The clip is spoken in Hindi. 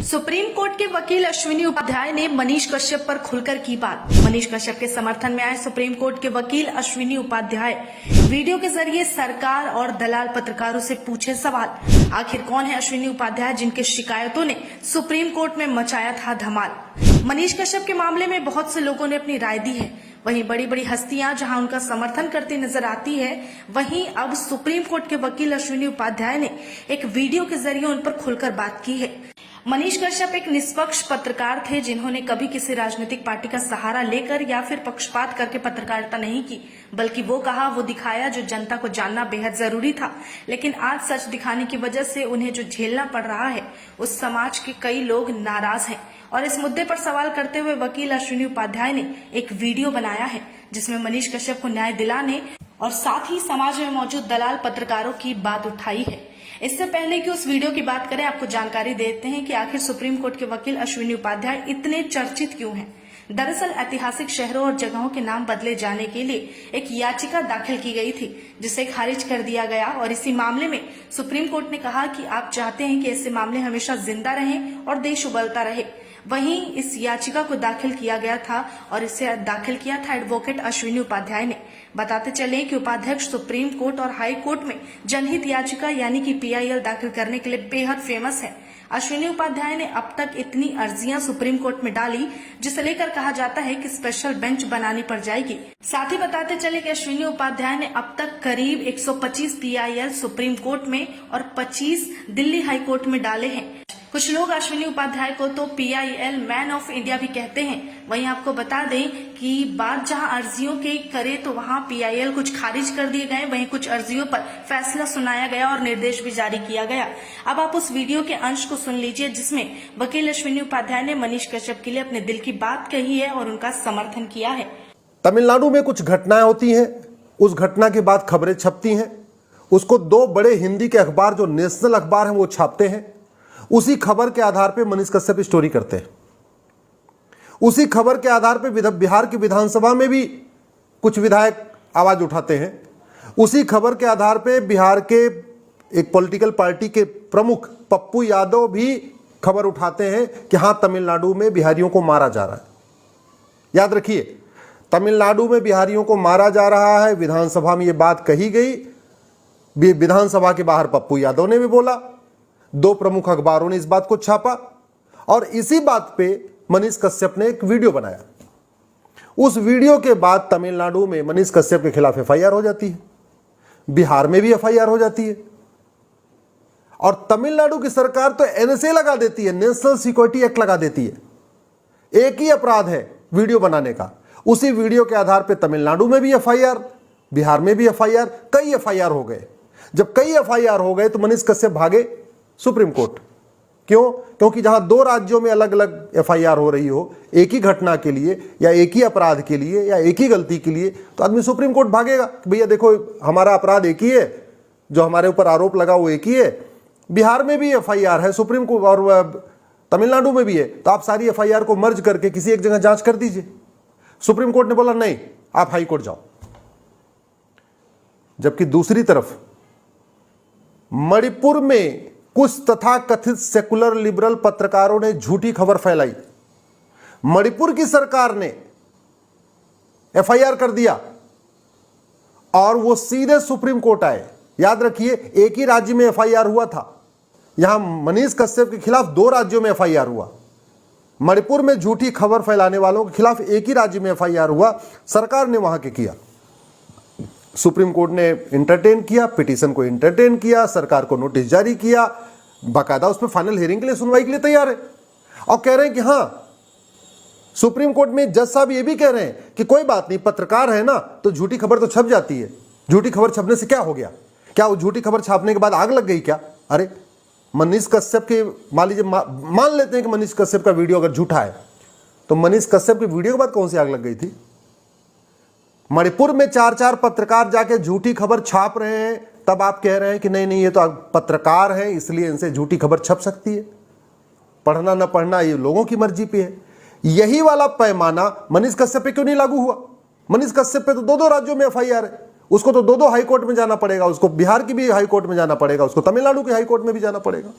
सुप्रीम कोर्ट के वकील अश्विनी उपाध्याय ने मनीष कश्यप पर खुलकर की बात। मनीष कश्यप के समर्थन में आए सुप्रीम कोर्ट के वकील अश्विनी उपाध्याय वीडियो के जरिए सरकार और दलाल पत्रकारों से पूछे सवाल। आखिर कौन है अश्विनी उपाध्याय जिनके शिकायतों ने सुप्रीम कोर्ट में मचाया था धमाल। मनीष कश्यप के मामले में बहुत से लोगों ने अपनी राय दी है। वहीं बड़ी बड़ी हस्तियां जहां उनका समर्थन करती नजर आती है, वहीं अब सुप्रीम कोर्ट के वकील अश्विनी उपाध्याय ने एक वीडियो के जरिए उन पर खुलकर बात की है। मनीष कश्यप एक निष्पक्ष पत्रकार थे जिन्होंने कभी किसी राजनीतिक पार्टी का सहारा लेकर या फिर पक्षपात करके पत्रकारिता नहीं की, बल्कि वो कहा वो दिखाया जो जनता को जानना बेहद जरूरी था। लेकिन आज सच दिखाने की वजह से उन्हें जो झेलना पड़ रहा है, उस समाज के कई लोग नाराज हैं। और इस मुद्दे पर सवाल करते हुए वकील अश्विनी उपाध्याय ने एक वीडियो बनाया है जिसमें मनीष कश्यप को न्याय दिलाने और साथ ही समाज में मौजूद दलाल पत्रकारों की बात उठाई है। इससे पहले कि उस वीडियो की बात करें, आपको जानकारी देते हैं कि आखिर सुप्रीम कोर्ट के वकील अश्विनी उपाध्याय इतने चर्चित क्यों हैं। दरअसल ऐतिहासिक शहरों और जगहों के नाम बदले जाने के लिए एक याचिका दाखिल की गई थी जिसे खारिज कर दिया गया और इसी मामले में सुप्रीम कोर्ट ने कहा कि आप चाहते हैं कि ऐसे मामले हमेशा जिंदा रहें और देश उबलता रहे। वहीं इस याचिका को दाखिल किया गया था और इसे दाखिल किया था एडवोकेट अश्विनी उपाध्याय ने। बताते चले कि उपाध्यक्ष सुप्रीम कोर्ट और हाई कोर्ट में जनहित याचिका यानी कि PIL दाखिल करने के लिए बेहद फेमस है। अश्विनी उपाध्याय ने अब तक इतनी अर्जियां सुप्रीम कोर्ट में डाली जिसे लेकर कहा जाता है कि स्पेशल बेंच बनानी पड़ जाएगी। साथ ही बताते चले कि अश्विनी उपाध्याय ने अब तक करीब 125 PIL सुप्रीम कोर्ट में और 25 दिल्ली हाई कोर्ट में डाले हैं। कुछ लोग अश्विनी उपाध्याय को तो PIL मैन ऑफ इंडिया भी कहते हैं। वहीं आपको बता दें कि बात जहां अर्जियों के करे तो वहां PIL कुछ खारिज कर दिए गए, वहीं कुछ अर्जियों पर फैसला सुनाया गया और निर्देश भी जारी किया गया। अब आप उस वीडियो के अंश को सुन लीजिए जिसमें वकील अश्विनी उपाध्याय ने मनीष कश्यप के लिए अपने दिल की बात कही है और उनका समर्थन किया है। तमिलनाडु में कुछ घटनाएं होती हैं, उस घटना के बाद खबरें छपती हैं, उसको दो बड़े हिंदी के अखबार जो नेशनल अखबार हैं वो छापते हैं। उसी खबर के आधार पर मनीष कश्यप स्टोरी करते हैं। उसी खबर के आधार पर बिहार की विधानसभा में भी कुछ विधायक आवाज उठाते हैं। उसी खबर के आधार पर बिहार के एक पॉलिटिकल पार्टी के प्रमुख पप्पू यादव भी खबर उठाते हैं कि हां, तमिलनाडु में बिहारियों को मारा जा रहा है। याद रखिए, तमिलनाडु में बिहारियों को मारा जा रहा है। विधानसभा में यह बात कही गई, विधानसभा के बाहर पप्पू यादव ने भी बोला, दो प्रमुख अखबारों ने इस बात को छापा और इसी बात पे मनीष कश्यप ने एक वीडियो बनाया। उस वीडियो के बाद तमिलनाडु में मनीष कश्यप के खिलाफ FIR हो जाती है, बिहार में भी FIR हो जाती है और तमिलनाडु की सरकार तो NSA लगा देती है, नेशनल सिक्योरिटी एक्ट लगा देती है। एक ही अपराध है वीडियो बनाने का। उसी वीडियो के आधार पर तमिलनाडु में भी FIR, बिहार में भी FIR, कई FIR हो गए। जब कई FIR हो गए तो मनीष कश्यप भागे सुप्रीम कोर्ट। क्यों? क्योंकि जहां दो राज्यों में अलग अलग FIR हो रही हो एक ही घटना के लिए या एक ही अपराध के लिए या एक ही गलती के लिए, तो आदमी सुप्रीम कोर्ट भागेगा कि भैया देखो, हमारा अपराध एक ही है, जो हमारे ऊपर आरोप लगा वो एक ही है, बिहार में भी FIR है सुप्रीम कोर्ट और तमिलनाडु में भी है, तो आप सारी FIR को मर्ज करके किसी एक जगह जांच कर दीजिए। सुप्रीम कोर्ट ने बोला नहीं, आप हाई कोर्ट जाओ। जबकि दूसरी तरफ मणिपुर में कुछ तथाकथित सेकुलर लिबरल पत्रकारों ने झूठी खबर फैलाई। मणिपुर की सरकार ने FIR कर दिया और वो सीधे सुप्रीम कोर्ट आए। याद रखिए, एक ही राज्य में FIR हुआ था। यहां मनीष कश्यप के खिलाफ दो राज्यों में FIR हुआ। मणिपुर में झूठी खबर फैलाने वालों के खिलाफ एक ही राज्य में FIR हुआ, सरकार ने वहां के किया। सुप्रीम कोर्ट ने इंटरटेन किया, पिटीशन को इंटरटेन किया, सरकार को नोटिस जारी किया, बाकायदा उस पर फाइनल हियरिंग के लिए, सुनवाई के लिए तैयार है और कह रहे हैं कि हां, सुप्रीम कोर्ट में जज साहब ये भी कह रहे हैं कि कोई बात नहीं, पत्रकार है ना तो झूठी खबर तो छप जाती है, झूठी खबर छपने से क्या हो गया? क्या वो झूठी खबर छापने के बाद आग लग गई क्या? अरे मनीष कश्यप के, मान लीजिए मान लेते हैं कि मनीष कश्यप का वीडियो अगर झूठा है, तो मनीष कश्यप की वीडियो के बाद कौन सी आग लग गई थी? मणिपुर में 4-4 पत्रकार जाके झूठी खबर छाप रहे हैं, तब आप कह रहे हैं कि नहीं नहीं, ये तो पत्रकार है इसलिए इनसे झूठी खबर छप सकती है। पढ़ना न पढ़ना ये लोगों की मर्जी पे है। यही वाला पैमाना मनीष कश्यप पे क्यों नहीं लागू हुआ? मनीष कश्यप पे तो दो राज्यों में FIR है, उसको तो दो हाई कोर्ट में जाना पड़ेगा, उसको बिहार की भी हाई कोर्ट में जाना पड़ेगा, उसको तमिलनाडु के हाई कोर्ट में भी जाना पड़ेगा।